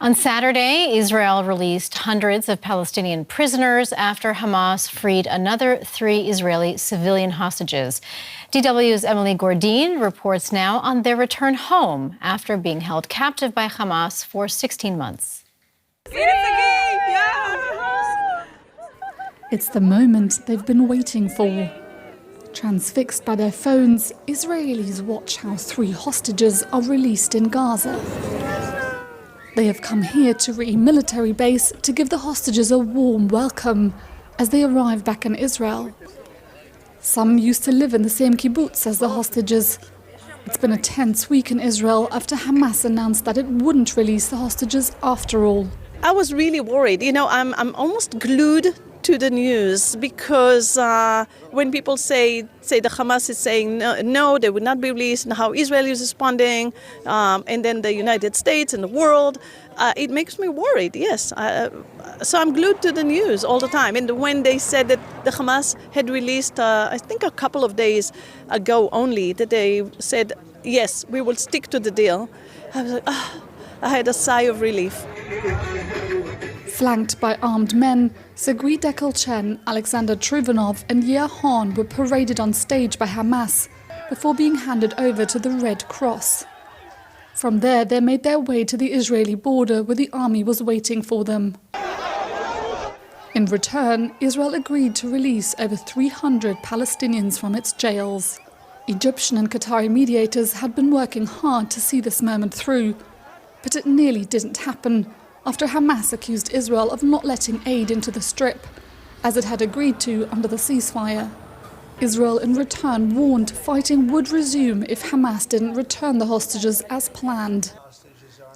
On Saturday, Israel released hundreds of Palestinian prisoners after Hamas freed another 3 Israeli civilian hostages. DW's Emily Gordine reports now on their return home after being held captive by Hamas for 16 months. It's the moment they've been waiting for. Transfixed by their phones, Israelis watch how 3 hostages are released in Gaza. They have come here to Re'im military base to give the hostages a warm welcome as they arrive back in Israel. Some used to live in the same kibbutz as the hostages. It's been a tense week in Israel after Hamas announced that it wouldn't release the hostages after all. I was really worried. I'm almost glued to the news because when people say the Hamas is saying no, they would not be released, and how Israel is responding, and then the United States and the world, it makes me worried, yes. So I'm glued to the news all the time. And when they said that the Hamas had released, I think a couple of days ago only, that they said, yes, we will stick to the deal, I was like, I had a sigh of relief. Flanked by armed men, Segui Dekelchen, Alexander Truvanov and Yair Hon were paraded on stage by Hamas before being handed over to the Red Cross. From there, they made their way to the Israeli border where the army was waiting for them. In return, Israel agreed to release over 300 Palestinians from its jails. Egyptian and Qatari mediators had been working hard to see this moment through, but it nearly didn't happen after Hamas accused Israel of not letting aid into the Strip, as it had agreed to under the ceasefire. Israel in return warned fighting would resume if Hamas didn't return the hostages as planned.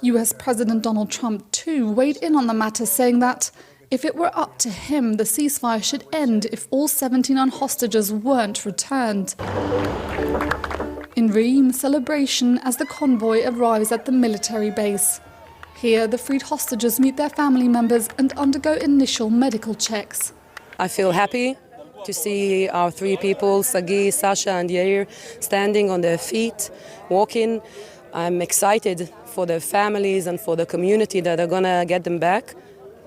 US President Donald Trump too weighed in on the matter, saying that if it were up to him, the ceasefire should end if all 79 hostages weren't returned. In Re'im, celebration as the convoy arrives at the military base. Here, the freed hostages meet their family members and undergo initial medical checks. I feel happy to see our 3 people, Sagi, Sasha and Yair, standing on their feet, walking. I'm excited for their families and for the community that are going to get them back.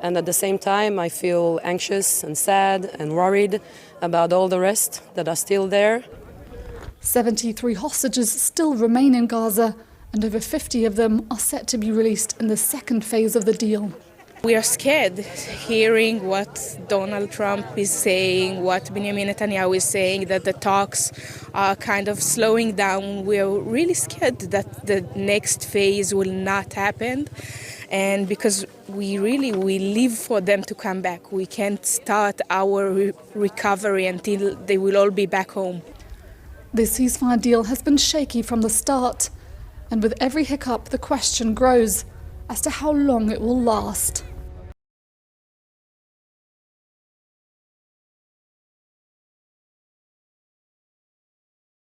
And at the same time, I feel anxious and sad and worried about all the rest that are still there. 73 hostages still remain in Gaza, and over 50 of them are set to be released in the second phase of the deal. We are scared hearing what Donald Trump is saying, what Benjamin Netanyahu is saying, that the talks are kind of slowing down. We are really scared that the next phase will not happen. And because we live for them to come back. We can't start our recovery until they will all be back home. The ceasefire deal has been shaky from the start. And with every hiccup, the question grows as to how long it will last.